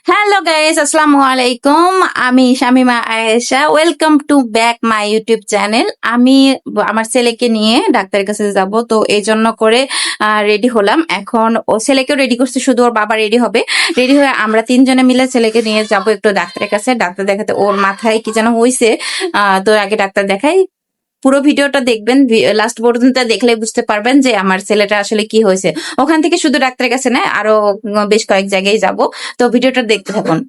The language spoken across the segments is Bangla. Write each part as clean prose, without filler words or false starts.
হ্যালো গাইস, আসসালামু আলাইকুম। আমি Shamima Ayesha. Welcome to back my YouTube channel. আমি আমার ছেলেকে নিয়ে ডাক্তারের কাছে যাব, তো এই জন্য করে রেডি হলাম। এখন ও ছেলেকেও রেডি করছে, শুধু ওর বাবা রেডি হবে। রেডি হয়ে আমরা তিনজনে মিলে ছেলেকে নিয়ে যাব একটু ডাক্তারের কাছে। ডাক্তার দেখাতে ওর মাথায় কি যেন হয়েছে। তো আগে ডাক্তার দেখাই। পুরো ভিডিওটা দেখবেন, লাস্ট পর্যন্ত দেখলে বুঝতে পারবেন যে আমার ছেলেটা আসলে কি হয়েছে। ওখান থেকে শুধু ডাক্তারের কাছে না, আরো বেশ কয়েক জায়গায় যাব। তো ভিডিওটা দেখতে থাকুন।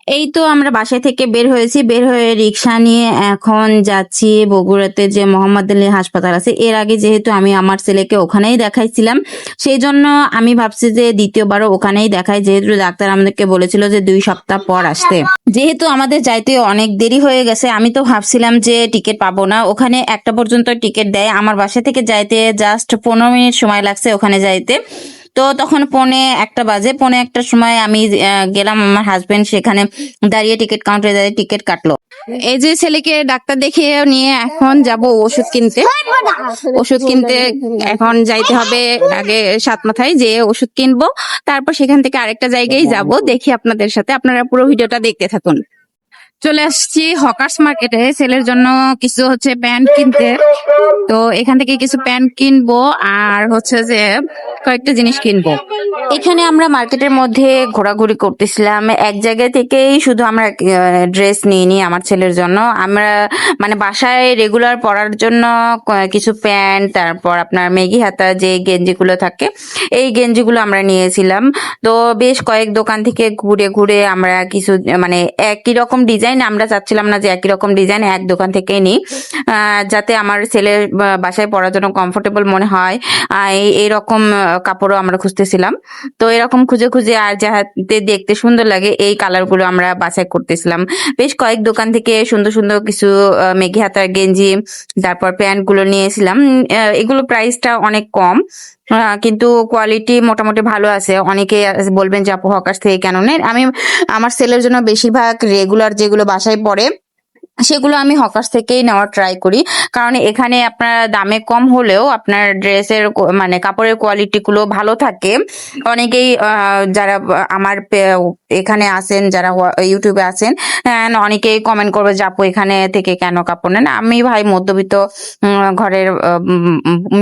এই তো আমরা বাসায় থেকে বের হয়েছি, বের হয়ে রিক্সা নিয়ে এখন যাচ্ছি বগুড়াতে যে মোহাম্মদ আলী হাসপাতাল আছে। এর আগে যেহেতু আমি আমার ছেলেকে ওখানেই দেখাইছিলাম, সেই জন্য আমি ভাবছি যে দ্বিতীয়বারও ওখানেই দেখাই, যেহেতু ডাক্তার আমাদেরকে বলেছিল যে 2 সপ্তাহ পর আসতে। যেহেতু আমাদের যাইতে অনেক দেরি হয়ে গেছে, আমি তো ভাবছিলাম যে টিকিট পাবো না। ওখানে 1টা পর্যন্ত টিকিট দেয়। আমার বাসা থেকে যাইতে জাস্ট 15 মিনিট সময় লাগছে ওখানে যাইতে। তো তখন 1:45 বাজে। 1:45টার সময় আমি গেলাম, আমার হাজবেন্ড সেখানে দাঁড়িয়ে টিকিট কাউন্টারে দাঁড়িয়ে টিকিট কাটলো। এই যে ছেলেকে ডাক্তার দেখিয়ে নিয়ে এখন যাব ওষুধ কিনতে। ওষুধ কিনতে এখন যাইতে হবে আগে সাতমাথায়, যে ওষুধ কিনবো, তারপর সেখান থেকে আরেকটা জায়গায় যাব। দেখি আপনাদের সাথে, আপনারা পুরো ভিডিওটা দেখতে থাকুন। চলে আসছি হকার্স মার্কেটে ছেলের জন্য কিছু প্যান্ট কিনতে। তো এখান থেকে কিছু প্যান্ট কিনবো আর যে কয়েকটা জিনিস কিনবো। এখানে আমরা মার্কেটের মধ্যে ঘোরাঘুরি করতেছিলাম। এক জায়গা থেকেই শুধু আমরা ড্রেস নিয়ে নিই আমার ছেলের জন্য। আমরা মানে বাসায় রেগুলার পরার জন্য কিছু প্যান্ট, তারপর আপনার মেগি হাতা যে গেঞ্জিগুলো থাকে, এই গেঞ্জিগুলো আমরা নিয়েছিলাম। তো বেশ কয়েক দোকান থেকে ঘুরে ঘুরে আমরা কিছু মানে একই রকম ডিজাইন, আমরা চাচ্ছিলাম না যে একই রকম ডিজাইন এক দোকান থেকেই নিই, যাতে আমার ছেলের বাসায় পরার জন্য কমফোর্টেবল মনে হয়। এইরকম কাপড়ও আমরা খুঁজতেছিলাম। তো এরকম খুঁজে খুঁজে আর যাতে দেখতে সুন্দর লাগে এই কালারগুলো আমরা বাছাই করতেছিলাম। বেশ কয়েক দোকান থেকে সুন্দর সুন্দর কিছু মেঘি হাতার গেঞ্জি, তারপর প্যান্ট গুলো নিয়েছিলাম। এগুলো প্রাইসটা অনেক কম, কিন্তু কোয়ালিটি মোটামুটি ভালো আছে। অনেকে বলবেন যে আপু হকার্স থেকে কেন নেন। আমি আমার ছেলের জন্য বেশিরভাগ রেগুলার যেগুলো বাসায় পড়ে সেগুলো আমি হকার্স থেকেই নেওয়ার ট্রাই করি, কারণ এখানে আপনার দামে কম হলেও আপনার ড্রেসের মানে কাপড়ের কোয়ালিটি গুলো ভালো থাকে। অনেকেই যারা আমার এখানে আছেন, যারা ইউটিউবে আছেন, অনেকেই কমেন্ট করবে যে আপু এখানে থেকে কেন কাপড় নেন। আমি ভাই মধ্যবিত্ত ঘরের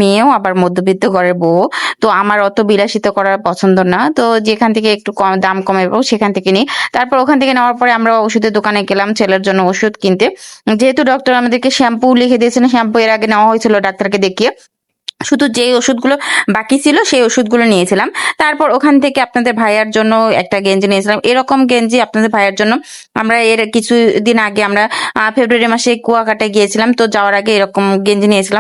মেয়েও, আবার মধ্যবিত্ত ঘরের বউ, তো আমার অত বিলাসিতা করার পছন্দ না। তো যেখান থেকে একটু কম দাম কমে পাবো সেখান থেকে নিই। তারপর ওখান থেকে নেওয়ার পরে আমরা ওষুধের দোকানে গেলাম ছেলের জন্য ওষুধ কিনতে। যেহেতু ডক্টর আমাদেরকে শ্যাম্পু লিখে দিয়েছেন, শ্যাম্পু এর আগে নেওয়া হয়েছিল ডাক্তারকে দেখিয়ে, শুধু যে ওষুধগুলো বাকি ছিল সেই ওষুধগুলো নিয়েছিলাম। তারপর ওখান থেকে আপনাদের ভাইয়ার জন্য একটা গেঞ্জি নিয়েছিলাম। এরকম গেঞ্জি আপনাদের ভাইয়ার জন্য আমরা এর কিছুদিন আগে আমরা ফেব্রুয়ারি মাসে কুয়াকাটায় গিয়েছিলাম, তো যাওয়ার আগে এরকম গেঞ্জি নিয়েছিলাম।